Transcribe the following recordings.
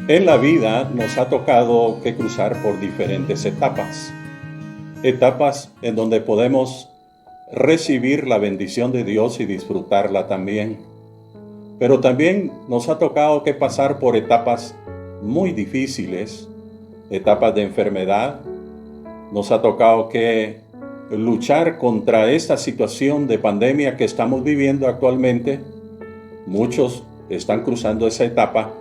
En la vida nos ha tocado que cruzar por diferentes etapas. Etapas en donde podemos recibir la bendición de Dios y disfrutarla también. Pero también nos ha tocado que pasar por etapas muy difíciles, etapas de enfermedad. Nos ha tocado que luchar contra esta situación de pandemia que estamos viviendo actualmente. Muchos están cruzando esa etapa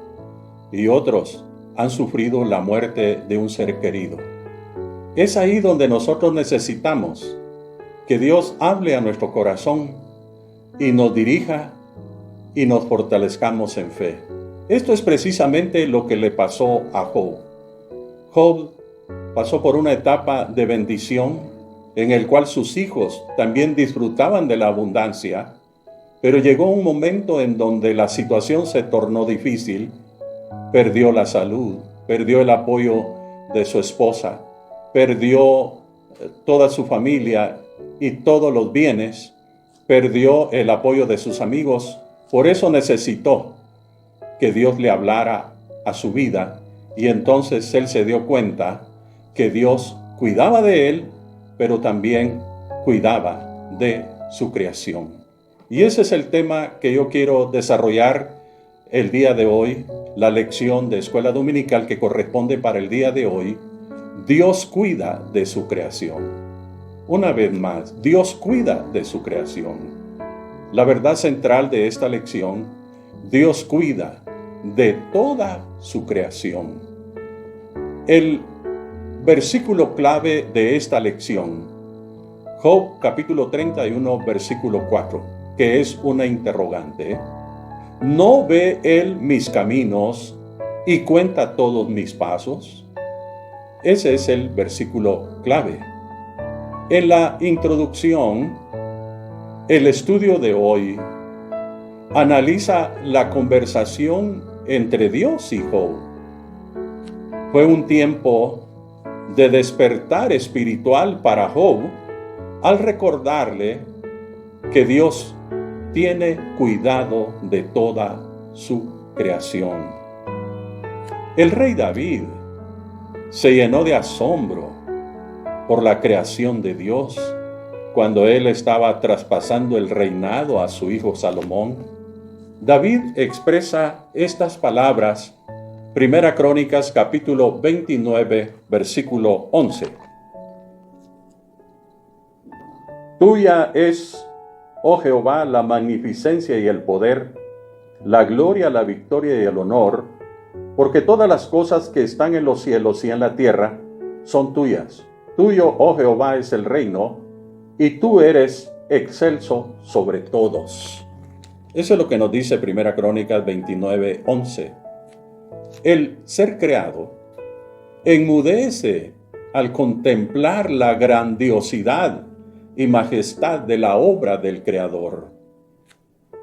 y otros han sufrido la muerte de un ser querido. Es ahí donde nosotros necesitamos que Dios hable a nuestro corazón y nos dirija y nos fortalezcamos en fe. Esto es precisamente lo que le pasó a Job. Job pasó por una etapa de bendición en el cual sus hijos también disfrutaban de la abundancia, pero llegó un momento en donde la situación se tornó difícil. Perdió la salud, perdió el apoyo de su esposa, perdió toda su familia y todos los bienes, perdió el apoyo de sus amigos. Por eso necesitó que Dios le hablara a su vida, y entonces él se dio cuenta que Dios cuidaba de él, pero también cuidaba de su creación. Y ese es el tema que yo quiero desarrollar el día de hoy, la lección de escuela dominical que corresponde para el día de hoy. Dios cuida de su creación. Una vez más, Dios cuida de su creación. La verdad central de esta lección: Dios cuida de toda su creación. El versículo clave de esta lección, Job capítulo 31, versículo 4, que es una interrogante. ¿No ve él mis caminos y cuenta todos mis pasos? Ese es el versículo clave. En la introducción, el estudio de hoy analiza la conversación entre Dios y Job. Fue un tiempo de despertar espiritual para Job al recordarle que Dios tiene cuidado de toda su creación. El rey David se llenó de asombro por la creación de Dios cuando él estaba traspasando el reinado a su hijo Salomón. David expresa estas palabras, Primera Crónicas capítulo 29, versículo 11. Tuya es, oh Jehová, la magnificencia y el poder, la gloria, la victoria y el honor, porque todas las cosas que están en los cielos y en la tierra son tuyas. Tuyo, oh Jehová, es el reino, y tú eres excelso sobre todos. Eso es lo que nos dice Primera Crónicas 29, 11. El ser creado enmudece al contemplar la grandiosidad y majestad de la obra del Creador.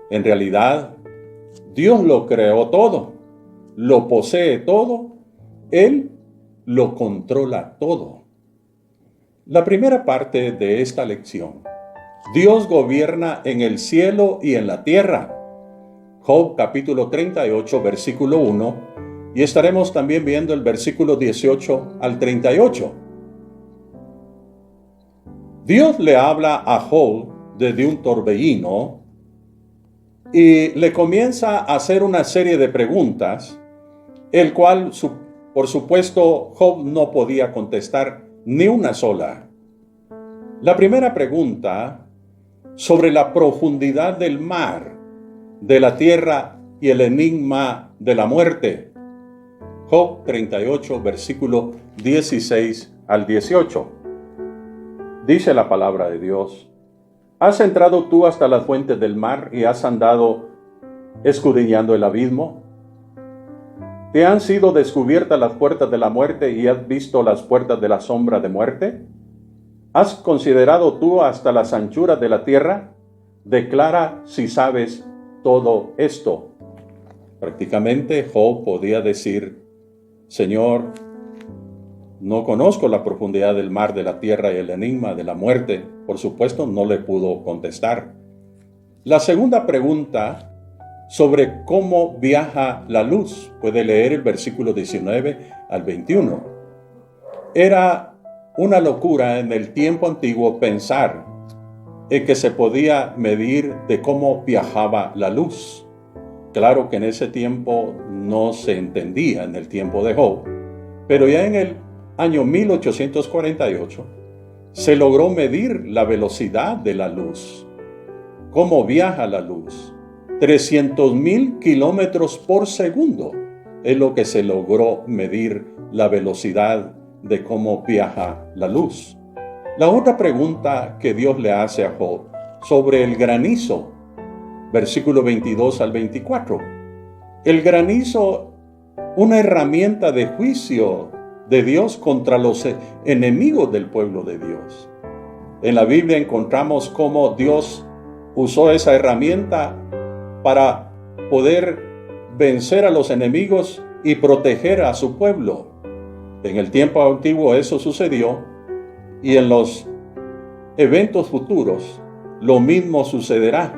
En realidad, Dios lo creó todo, lo posee todo, Él lo controla todo. La primera parte de esta lección: Dios gobierna en el cielo y en la tierra. Job capítulo 38, versículo 1, y estaremos también viendo el versículo 18 al 38. Dios le habla a Job desde un torbellino y le comienza a hacer una serie de preguntas, el cual, por supuesto, Job no podía contestar ni una sola. La primera pregunta, sobre la profundidad del mar, de la tierra y el enigma de la muerte. Job 38, versículo 16 al 18. Dice la palabra de Dios: ¿Has entrado tú hasta las fuentes del mar y has andado escudriñando el abismo? ¿Te han sido descubiertas las puertas de la muerte y has visto las puertas de la sombra de muerte? ¿Has considerado tú hasta las anchuras de la tierra? Declara si sabes todo esto. Prácticamente Job podía decir: Señor, no conozco la profundidad del mar, de la tierra y el enigma de la muerte. Por supuesto, no le pudo contestar. La segunda pregunta, sobre cómo viaja la luz. Puede leer el versículo 19 al 21. Era una locura en el tiempo antiguo pensar en que se podía medir de cómo viajaba la luz. Claro que en ese tiempo no se entendía, en el tiempo de Job, pero ya en el año 1848 se logró medir la velocidad de la luz. ¿Cómo viaja la luz? 300,000 kilómetros por segundo es lo que se logró medir la velocidad de cómo viaja la luz. La otra pregunta que Dios le hace a Job sobre el granizo, versículo 22 al 24. El granizo, una herramienta de juicio de Dios contra los enemigos del pueblo de Dios. En la Biblia encontramos cómo Dios usó esa herramienta para poder vencer a los enemigos y proteger a su pueblo. En el tiempo antiguo eso sucedió, y en los eventos futuros lo mismo sucederá.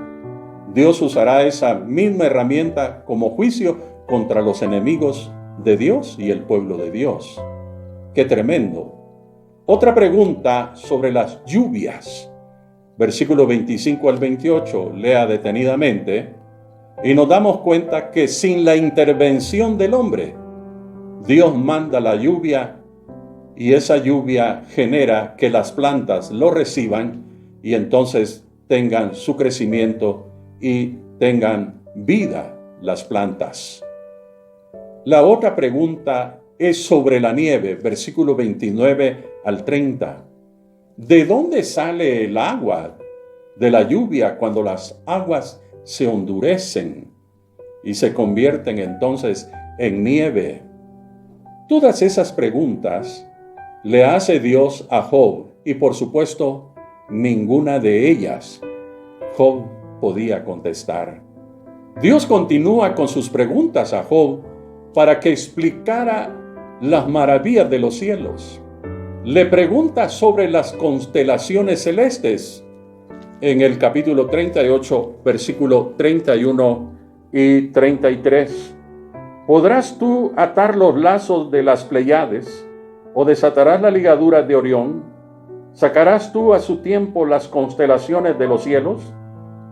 Dios usará esa misma herramienta como juicio contra los enemigos de Dios y el pueblo de Dios. ¡Qué tremendo! Otra pregunta sobre las lluvias. Versículo 25 al 28, lea detenidamente, y nos damos cuenta que sin la intervención del hombre, Dios manda la lluvia, y esa lluvia genera que las plantas lo reciban y entonces tengan su crecimiento y tengan vida las plantas. La otra pregunta es sobre la nieve, versículo 29 al 30. ¿De dónde sale el agua de la lluvia cuando las aguas se endurecen y se convierten entonces en nieve? Todas esas preguntas le hace Dios a Job, y por supuesto, ninguna de ellas Job podía contestar. Dios continúa con sus preguntas a Job para que explicara las maravillas de los cielos. Le pregunta sobre las constelaciones celestes en el capítulo 38, versículo 31 y 33. ¿Podrás tú atar los lazos de las Pléyades o desatarás la ligadura de Orión? ¿Sacarás tú a su tiempo las constelaciones de los cielos?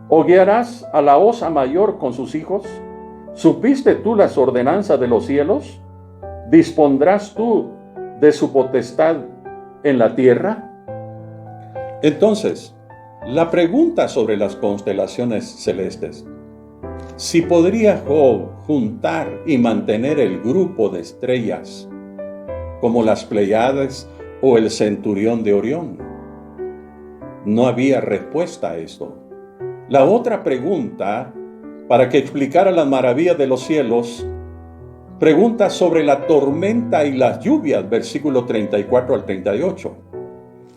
¿O guiarás a la Osa Mayor con sus hijos? ¿Supiste tú las ordenanzas de los cielos? ¿Dispondrás tú de su potestad en la tierra? Entonces, la pregunta sobre las constelaciones celestes. Si podría Job juntar y mantener el grupo de estrellas como las Pléyades o el centurión de Orión. No había respuesta a esto. La otra pregunta, para que explicara las maravillas de los cielos, pregunta sobre la tormenta y las lluvias, versículo 34 al 38.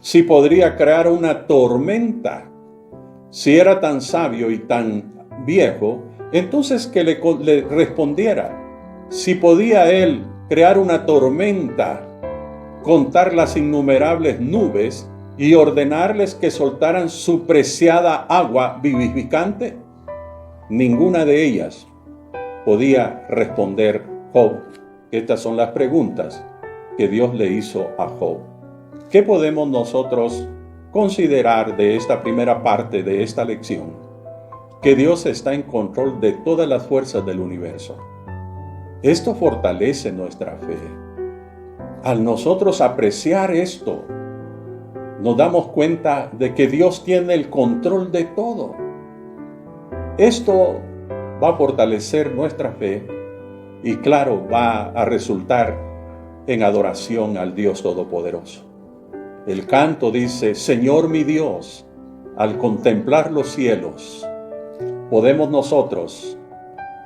Si podría crear una tormenta, si era tan sabio y tan viejo, entonces que le respondiera. Si podía él crear una tormenta, contar las innumerables nubes y ordenarles que soltaran su preciada agua vivificante, ninguna de ellas podía responder Job. Estas son las preguntas que Dios le hizo a Job. ¿Qué podemos nosotros considerar de esta primera parte de esta lección? Que Dios está en control de todas las fuerzas del universo. Esto fortalece nuestra fe. Al nosotros apreciar esto, nos damos cuenta de que Dios tiene el control de todo. Esto va a fortalecer nuestra fe y claro, va a resultar en adoración al Dios Todopoderoso. El canto dice, Señor mi Dios, al contemplar los cielos, podemos nosotros,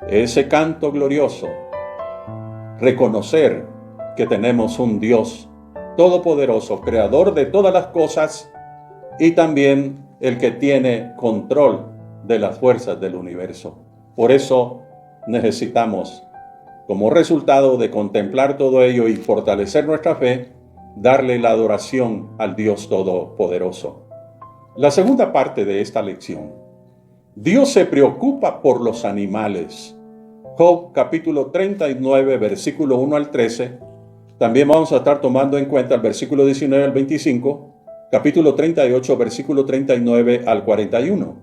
ese canto glorioso, reconocer que tenemos un Dios todopoderoso, creador de todas las cosas y también el que tiene control de las fuerzas del universo. Por eso necesitamos, como resultado de contemplar todo ello y fortalecer nuestra fe, darle la adoración al Dios Todopoderoso. La segunda parte de esta lección Dios se preocupa por los animales. Job capítulo 39, versículo 1 al 13. También vamos a estar tomando en cuenta el versículo 19 al 25, capítulo 38, versículo 39 al 41.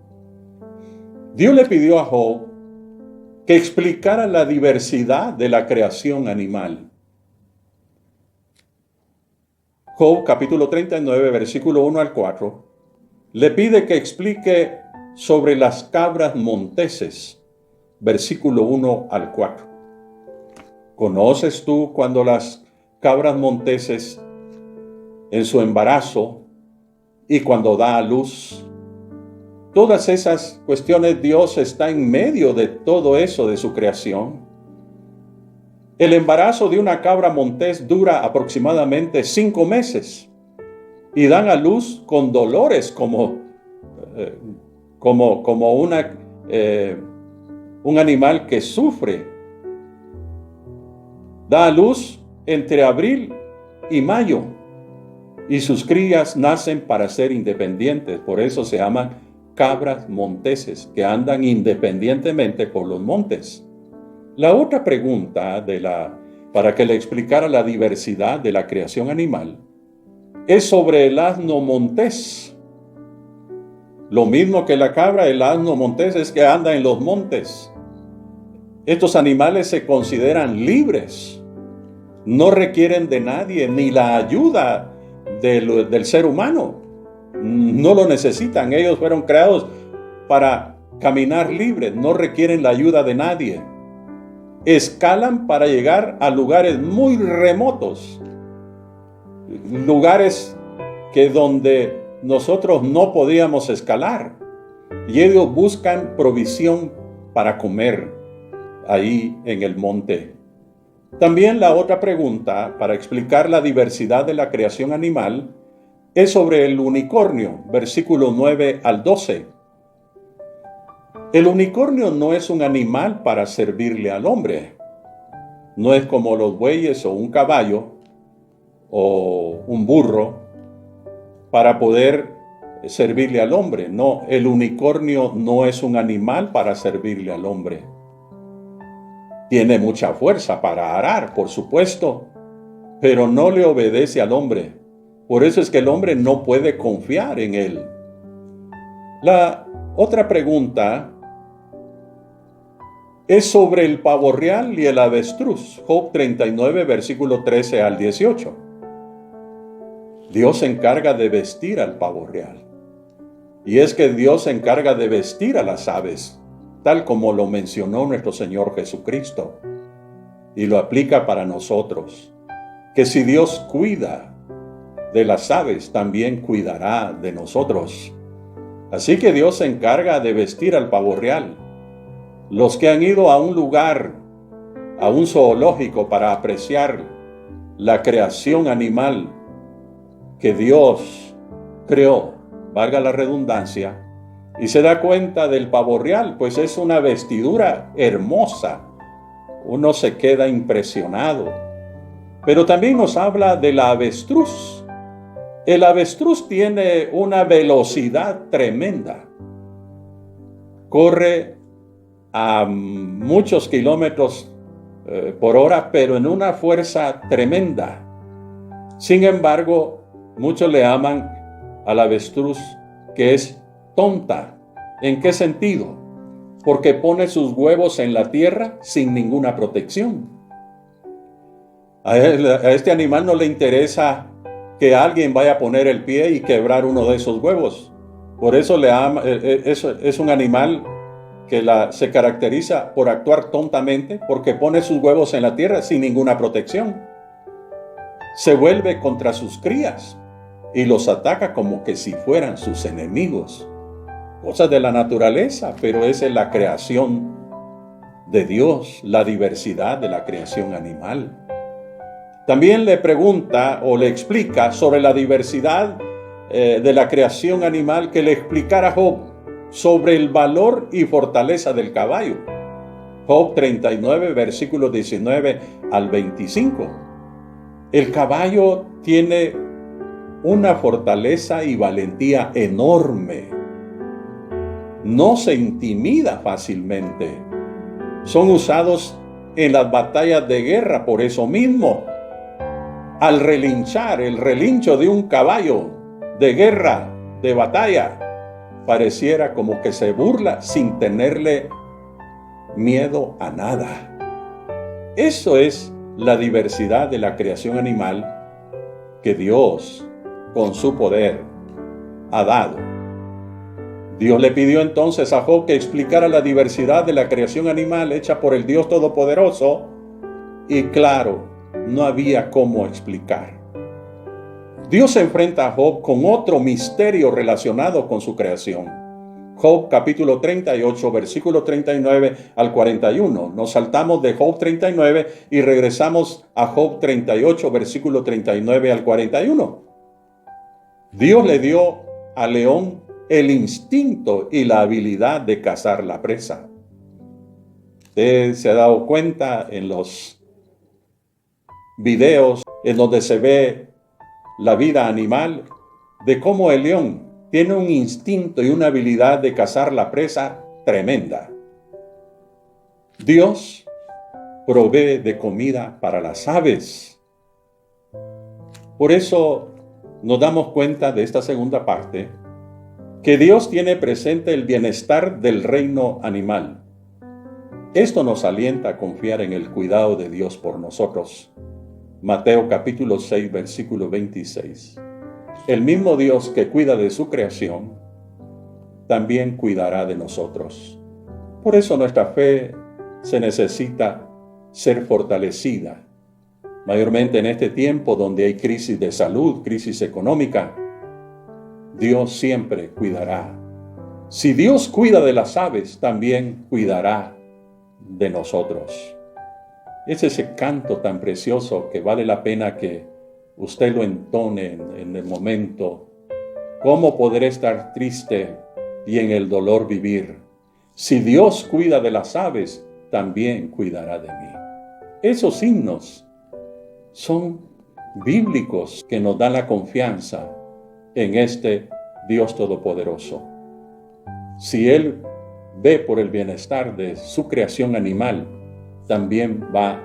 Dios le pidió a Job que explicara la diversidad de la creación animal. Job capítulo 39, versículo 1 al 4, le pide que explique sobre las cabras monteses, versículo 1 al 4. ¿Conoces tú cuando las cabras monteses en su embarazo y cuando da a luz? Todas esas cuestiones, Dios está en medio de todo eso de su creación. El embarazo de una cabra montés dura aproximadamente 5 meses y dan a luz con dolores como un animal que sufre. Da a luz entre abril y mayo y sus crías nacen para ser independientes. Por eso se llaman cabras monteses, que andan independientemente por los montes. La otra pregunta para que le explicara la diversidad de la creación animal es sobre el asno montés. Lo mismo que la cabra, el asno montés es que anda en los montes. Estos animales se consideran libres, no requieren de nadie ni la ayuda del ser humano. No lo necesitan, ellos fueron creados para caminar libres, no requieren la ayuda de nadie. Escalan para llegar a lugares muy remotos, lugares que donde nosotros no podíamos escalar, y ellos buscan provisión para comer ahí en el monte. También la otra pregunta para explicar la diversidad de la creación animal es sobre el unicornio, versículo 9 al 12. El unicornio no es un animal para servirle al hombre. No es como los bueyes o un caballo o un burro para poder servirle al hombre. No, el unicornio no es un animal para servirle al hombre. Tiene mucha fuerza para arar, por supuesto, pero no le obedece al hombre. Por eso es que el hombre no puede confiar en él. La otra pregunta es sobre el pavo real y el avestruz. Job 39, versículo 13 al 18. Dios se encarga de vestir al pavo real. Y es que Dios se encarga de vestir a las aves, tal como lo mencionó nuestro Señor Jesucristo. Y lo aplica para nosotros. Que si Dios cuida de las aves, también cuidará de nosotros. Así que Dios se encarga de vestir al pavo real. Los que han ido a un lugar, a un zoológico, para apreciar la creación animal que Dios creó, valga la redundancia, y se da cuenta del pavo real, pues es una vestidura hermosa. Uno se queda impresionado. Pero también nos habla del avestruz. El avestruz tiene una velocidad tremenda. Corre a muchos kilómetros por hora, pero en una fuerza tremenda. Sin embargo, muchos le llaman al avestruz que es tonta. ¿En qué sentido? Porque pone sus huevos en la tierra sin ninguna protección. A este animal no le interesa que alguien vaya a poner el pie y quebrar uno de esos huevos. Por eso es un animal que se caracteriza por actuar tontamente, porque pone sus huevos en la tierra sin ninguna protección. Se vuelve contra sus crías y los ataca como que si fueran sus enemigos. Cosas de la naturaleza, pero esa es la creación de Dios, la diversidad de la creación animal. También le pregunta o le explica sobre la diversidad de la creación animal que le explicara Job sobre el valor y fortaleza del caballo. Job 39, versículos 19 al 25. El caballo tiene una fortaleza y valentía enorme. no se intimida fácilmente. Son usados en las batallas de guerra por eso mismo. Al relinchar, el relincho de un caballo de guerra, de batalla, pareciera como que se burla sin tenerle miedo a nada. Eso es la diversidad de la creación animal que Dios, con su poder, ha dado. Dios le pidió entonces a Job que explicara la diversidad de la creación animal hecha por el Dios Todopoderoso, y claro, no había cómo explicar. Dios se enfrenta a Job con otro misterio relacionado con su creación. Job capítulo 38, versículo 39 al 41. Nos saltamos de Job 39 y regresamos a Job 38, versículo 39 al 41. Dios le dio al león el instinto y la habilidad de cazar la presa. Usted se ha dado cuenta en los videos en donde se ve la vida animal de cómo el león tiene un instinto y una habilidad de cazar la presa tremenda. Dios provee de comida para las aves. Por eso nos damos cuenta de esta segunda parte, que Dios tiene presente el bienestar del reino animal. Esto nos alienta a confiar en el cuidado de Dios por nosotros. Mateo capítulo 6, versículo 26. El mismo Dios que cuida de su creación, también cuidará de nosotros. Por eso nuestra fe se necesita ser fortalecida, mayormente en este tiempo donde hay crisis de salud, crisis económica. Dios siempre cuidará. Si Dios cuida de las aves, también cuidará de nosotros. Es ese canto tan precioso que vale la pena que usted lo entone en el momento. ¿Cómo podré estar triste y en el dolor vivir? Si Dios cuida de las aves, también cuidará de mí. Esos himnos son bíblicos que nos dan la confianza en este Dios Todopoderoso. Si Él ve por el bienestar de su creación animal, también va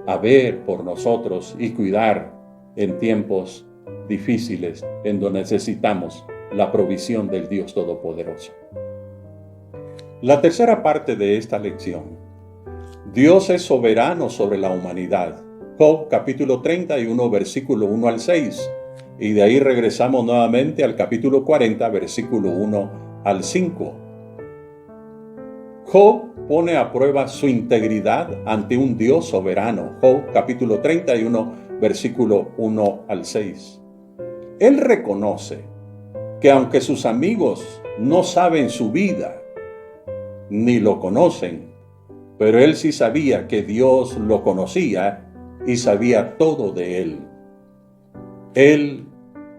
a ver por nosotros y cuidar en tiempos difíciles en donde necesitamos la provisión del Dios Todopoderoso. La tercera parte de esta lección. Dios es soberano sobre la humanidad. Job capítulo 31, versículo 1 al 6. Y de ahí regresamos nuevamente al capítulo 40, versículo 1 al 5. Job pone a prueba su integridad ante un Dios soberano. Job capítulo 31, versículo 1 al 6. Él reconoce que aunque sus amigos no saben su vida, ni lo conocen, pero él sí sabía que Dios lo conocía y sabía todo de él. Él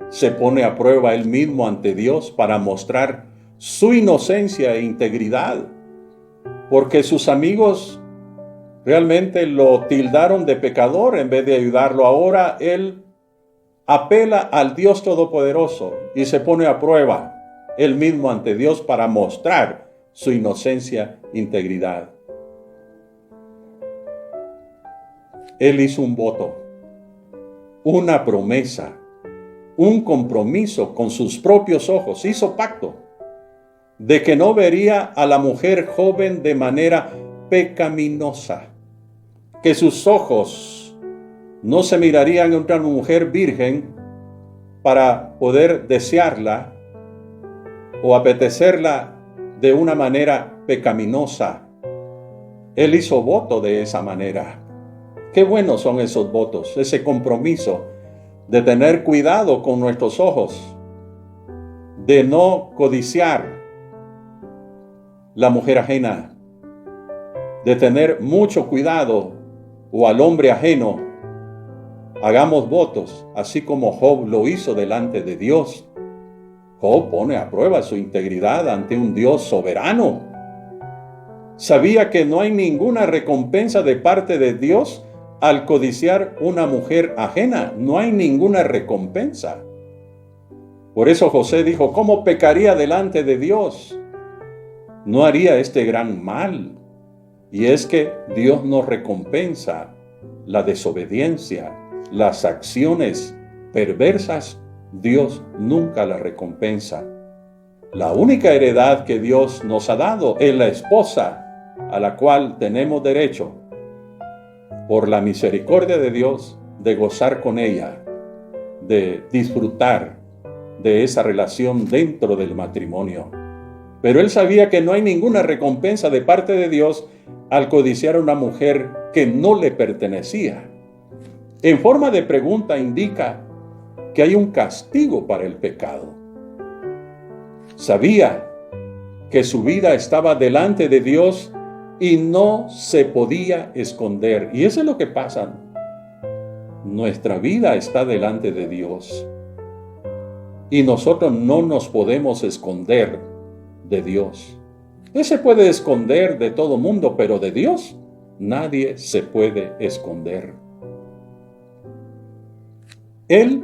se pone a prueba él mismo ante Dios para mostrar su inocencia e integridad, porque sus amigos realmente lo tildaron de pecador en vez de ayudarlo. Ahora él apela al Dios Todopoderoso y se pone a prueba él mismo ante Dios para mostrar su inocencia e integridad. Él hizo un voto, una promesa, un compromiso con sus propios ojos. Hizo pacto de que no vería a la mujer joven de manera pecaminosa, que sus ojos no se mirarían en una mujer virgen para poder desearla o apetecerla de una manera pecaminosa. Él hizo voto de esa manera. Qué buenos son esos votos, ese compromiso de tener cuidado con nuestros ojos, de no codiciar la mujer ajena, de tener mucho cuidado o al hombre ajeno. Hagamos votos, así como Job lo hizo delante de Dios. Job pone a prueba su integridad ante un Dios soberano. Sabía que no hay ninguna recompensa de parte de Dios al codiciar una mujer ajena. No hay ninguna recompensa. Por eso José dijo, ¿cómo pecaría delante de Dios no haría este gran mal. Y es que Dios no recompensa la desobediencia, las acciones perversas. Dios nunca la recompensa. La única heredad que Dios nos ha dado es la esposa a la cual tenemos derecho, por la misericordia de Dios, de gozar con ella, de disfrutar de esa relación dentro del matrimonio. Pero él sabía que no hay ninguna recompensa de parte de Dios al codiciar a una mujer que no le pertenecía. En forma de pregunta indica que hay un castigo para el pecado. Sabía que su vida estaba delante de Dios y no se podía esconder. Y eso es lo que pasa. Nuestra vida está delante de Dios. Y nosotros no nos podemos esconder de Dios. Él se puede esconder de todo mundo, pero de Dios nadie se puede esconder. Él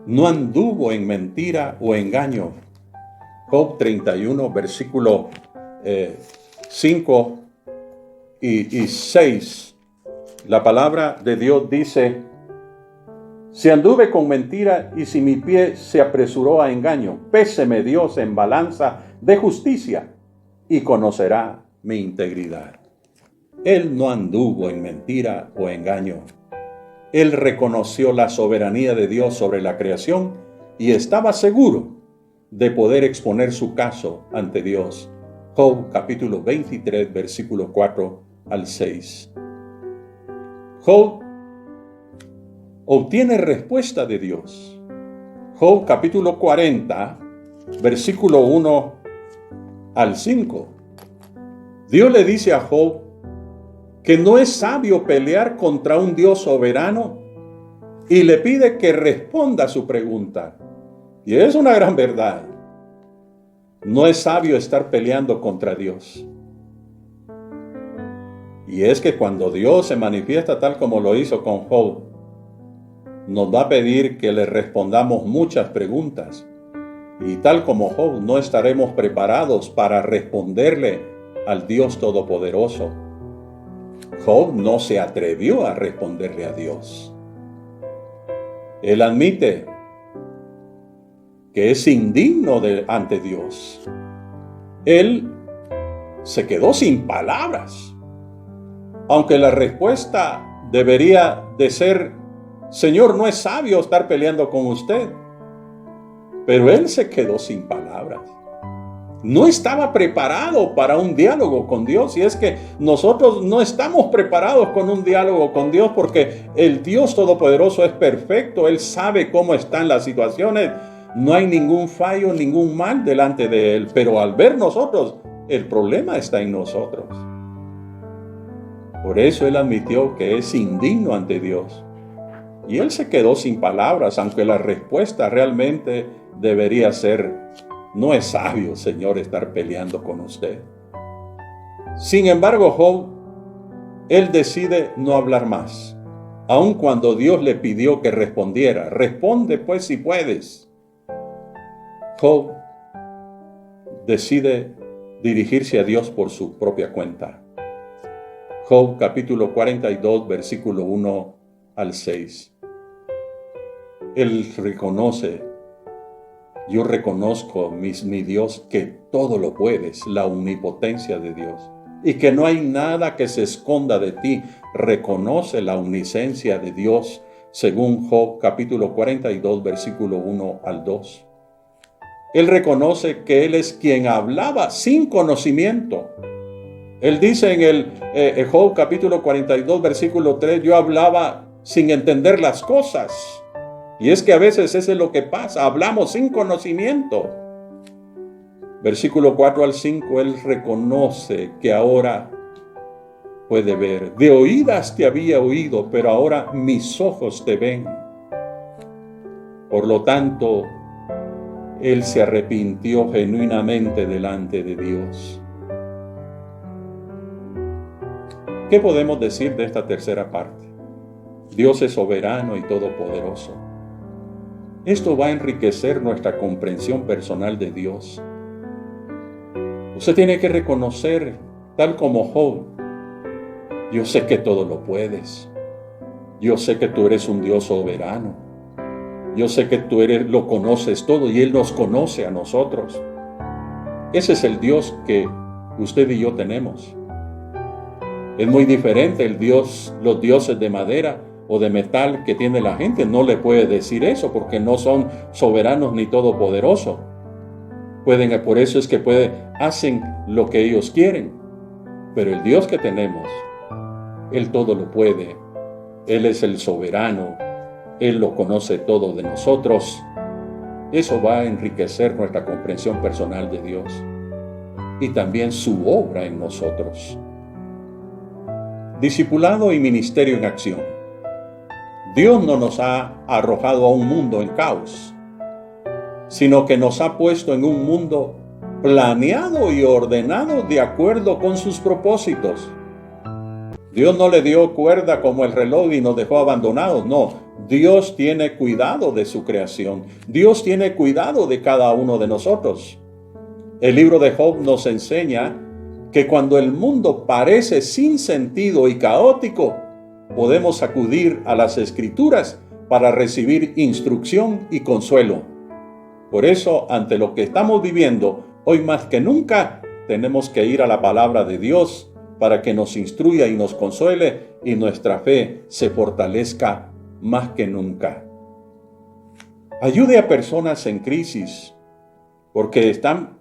no anduvo en mentira o engaño. Job 31, versículo 5 y 6. La palabra de Dios dice: si anduve con mentira y si mi pie se apresuró a engaño, péseme Dios en balanza de justicia y conocerá mi integridad. Él no anduvo en mentira o engaño. Él reconoció la soberanía de Dios sobre la creación y estaba seguro de poder exponer su caso ante Dios. Job capítulo 23, versículo 4 al 6. Job obtiene respuesta de Dios. Job capítulo 40, versículo 1 al 5. Dios le dice a Job que no es sabio pelear contra un Dios soberano y le pide que responda a su pregunta. Y es una gran verdad. No es sabio estar peleando contra Dios. Y es que cuando Dios se manifiesta tal como lo hizo con Job, nos va a pedir que le respondamos muchas preguntas. Y tal como Job, no estaremos preparados para responderle al Dios Todopoderoso. Job no se atrevió a responderle a Dios. Él admite que es indigno ante Dios. Él se quedó sin palabras. Aunque la respuesta debería de ser: Señor, no es sabio estar peleando con usted. Pero él se quedó sin palabras. No estaba preparado para un diálogo con Dios. Y es que nosotros no estamos preparados con un diálogo con Dios, porque el Dios Todopoderoso es perfecto. Él sabe cómo están las situaciones. No hay ningún fallo, ningún mal delante de Él. Pero al ver nosotros, el problema está en nosotros. Por eso Él admitió que es indigno ante Dios. Y él se quedó sin palabras, aunque la respuesta realmente debería ser: no es sabio, Señor, estar peleando con usted. Sin embargo, Job, él decide no hablar más, aun cuando Dios le pidió que respondiera. Responde pues si puedes. Job decide dirigirse a Dios por su propia cuenta. Job capítulo 42, versículo 1 al 6. Él reconoce: yo reconozco, mi Dios, que todo lo puedes, la omnipotencia de Dios, y que no hay nada que se esconda de ti. Reconoce la omnisciencia de Dios, según Job capítulo 42, versículo 1 al 2. Él reconoce que Él es quien hablaba sin conocimiento. Él dice en el Job capítulo 42, versículo 3, yo hablaba sin entender las cosas. Y es que a veces eso es lo que pasa, hablamos sin conocimiento. Versículo 4 al 5, Él reconoce que ahora puede ver. De oídas te había oído, pero ahora mis ojos te ven. Por lo tanto, Él se arrepintió genuinamente delante de Dios. ¿Qué podemos decir de esta tercera parte? Dios es soberano y todopoderoso. Esto va a enriquecer nuestra comprensión personal de Dios. Usted tiene que reconocer, tal como Job, yo sé que todo lo puedes. Yo sé que tú eres un Dios soberano. Yo sé que tú lo conoces todo y Él nos conoce a nosotros. Ese es el Dios que usted y yo tenemos. Es muy diferente los dioses de madera o de metal que tiene la gente. No le puede decir eso porque no son soberanos ni todopoderosos. Por eso es que hacen lo que ellos quieren. Pero el Dios que tenemos, Él todo lo puede. Él es el soberano. Él lo conoce todo de nosotros. Eso va a enriquecer nuestra comprensión personal de Dios y también su obra en nosotros. Discipulado y ministerio en acción. Dios no nos ha arrojado a un mundo en caos, sino que nos ha puesto en un mundo planeado y ordenado de acuerdo con sus propósitos. Dios no le dio cuerda como el reloj y nos dejó abandonados. No, Dios tiene cuidado de su creación. Dios tiene cuidado de cada uno de nosotros. El libro de Job nos enseña que cuando el mundo parece sin sentido y caótico, podemos acudir a las Escrituras para recibir instrucción y consuelo. Por eso, ante lo que estamos viviendo, hoy más que nunca, tenemos que ir a la palabra de Dios para que nos instruya y nos consuele y nuestra fe se fortalezca más que nunca. Ayude a personas en crisis, porque están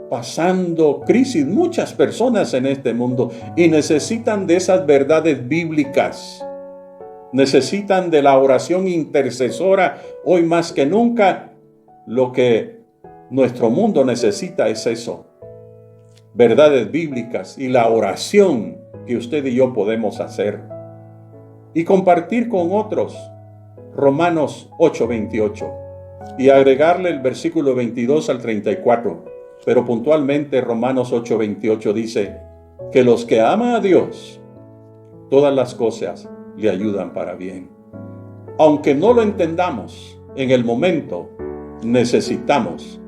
pasando crisis muchas personas en este mundo y necesitan de esas verdades bíblicas. Necesitan de la oración intercesora. Hoy más que nunca, lo que nuestro mundo necesita es eso. Verdades bíblicas y la oración que usted y yo podemos hacer. Y compartir con otros Romanos 8:28 y agregarle el versículo 22 al 34. Pero puntualmente Romanos 8:28 dice que los que aman a Dios, todas las cosas le ayudan para bien. Aunque no lo entendamos en el momento, necesitamos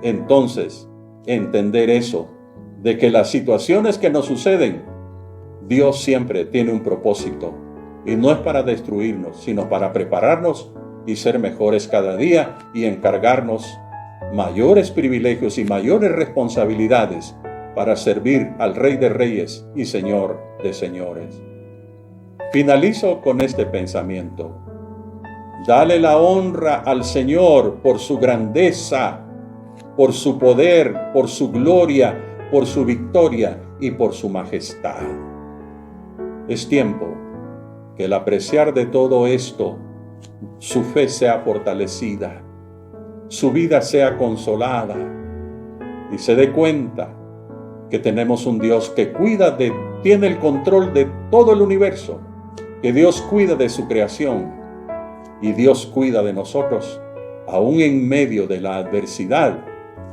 entonces entender eso, de que las situaciones que nos suceden, Dios siempre tiene un propósito y no es para destruirnos, sino para prepararnos y ser mejores cada día y encargarnos mayores privilegios y mayores responsabilidades para servir al Rey de Reyes y Señor de Señores. Finalizo con este pensamiento. Dale la honra al Señor por su grandeza, por su poder, por su gloria, por su victoria y por su majestad. Es tiempo que al apreciar de todo esto, su fe sea fortalecida, su vida sea consolada y se dé cuenta que tenemos un Dios que tiene el control de todo el universo, que Dios cuida de su creación y Dios cuida de nosotros. Aún en medio de la adversidad,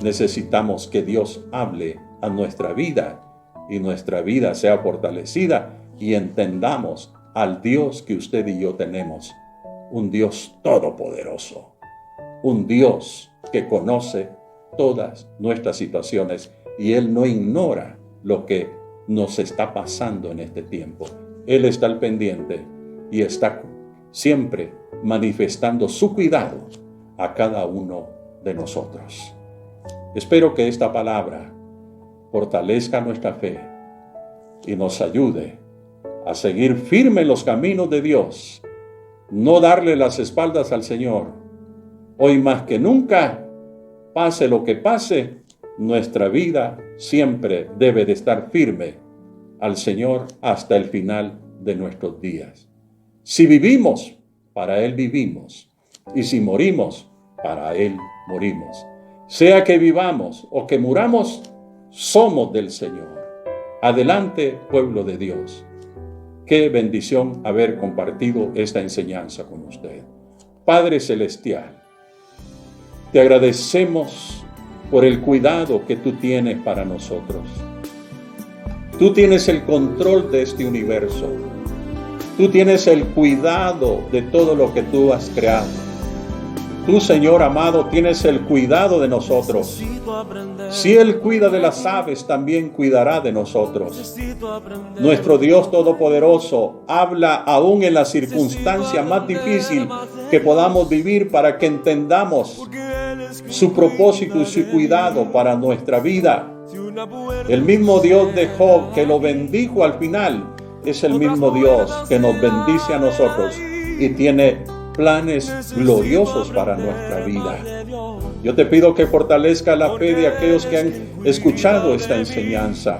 necesitamos que Dios hable a nuestra vida y nuestra vida sea fortalecida y entendamos al Dios que usted y yo tenemos, un Dios todopoderoso, un Dios que conoce todas nuestras situaciones y Él no ignora lo que nos está pasando en este tiempo. Él está al pendiente y está siempre manifestando su cuidado a cada uno de nosotros. Espero que esta palabra fortalezca nuestra fe y nos ayude a seguir firmes los caminos de Dios, no darle las espaldas al Señor. Hoy más que nunca, pase lo que pase, nuestra vida siempre debe de estar firme al Señor hasta el final de nuestros días. Si vivimos, para Él vivimos, y si morimos, para Él morimos. Sea que vivamos o que muramos, somos del Señor. Adelante, pueblo de Dios. Qué bendición haber compartido esta enseñanza con usted. Padre Celestial, te agradecemos por el cuidado que tú tienes para nosotros. Tú tienes el control de este universo. Tú tienes el cuidado de todo lo que tú has creado. Tú, Señor amado, tienes el cuidado de nosotros. Si Él cuida de las aves, también cuidará de nosotros. Nuestro Dios Todopoderoso habla aún en la circunstancia más difícil que podamos vivir para que entendamos su propósito y su cuidado para nuestra vida. El mismo Dios de Job que lo bendijo al final es el mismo Dios que nos bendice a nosotros y tiene planes gloriosos para nuestra vida. Yo te pido que fortalezca la fe de aquellos que han escuchado esta enseñanza.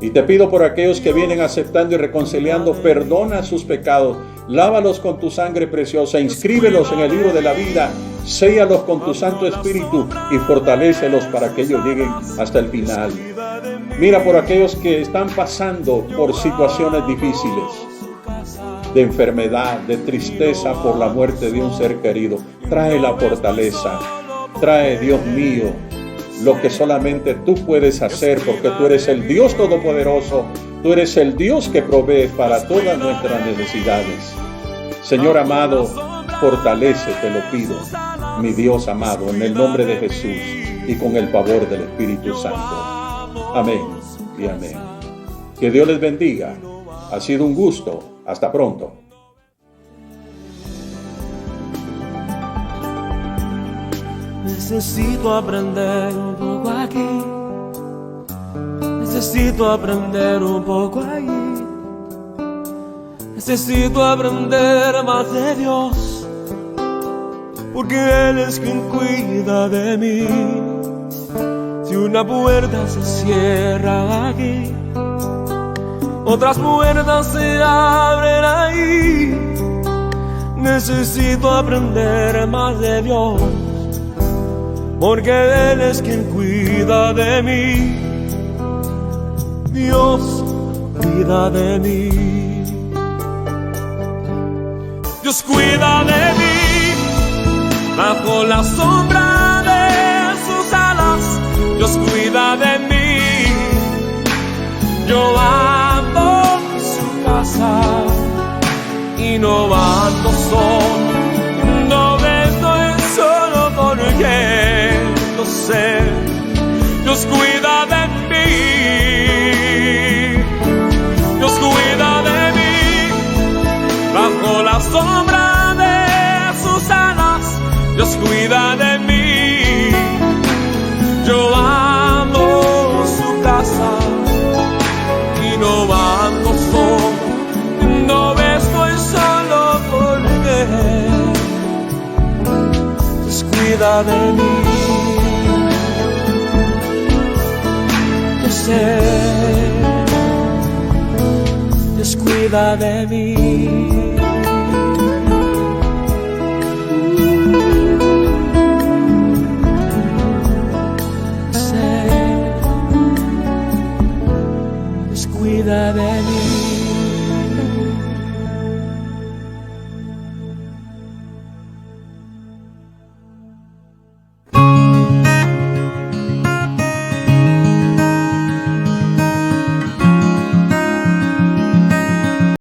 Y te pido por aquellos que vienen aceptando y reconciliando, perdona sus pecados, lávalos con tu sangre preciosa, inscríbelos en el libro de la vida, séllalos con tu Santo Espíritu y fortalécelos para que ellos lleguen hasta el final. Mira por aquellos que están pasando por situaciones difíciles, de enfermedad, de tristeza por la muerte de un ser querido. Trae la fortaleza, trae, Dios mío, lo que solamente tú puedes hacer, porque tú eres el Dios Todopoderoso, tú eres el Dios que provee para todas nuestras necesidades. Señor amado, fortalece, te lo pido, mi Dios amado, en el nombre de Jesús y con el favor del Espíritu Santo. Amén y amén. Que Dios les bendiga. Ha sido un gusto. Hasta pronto. Necesito aprender un poco aquí. Necesito aprender un poco allí. Necesito aprender más de Dios, porque Él es quien cuida de mí. Si una puerta se cierra aquí, otras puertas se abren ahí. Necesito aprender más de Dios, porque Él es quien cuida de mí. Dios cuida de mí. Dios cuida de mí bajo la sombra de sus alas. Dios cuida de mí. Yo amo su casa y no ando solo, no estoy solo porque lo sé. Dios cuida de mí, Dios cuida de mí, bajo la sombra de sus alas. Dios cuida de mí, yo amo su casa. No ando solo, no estoy solo porque Dios cuida de mí. Yo sé, Dios cuida de mí.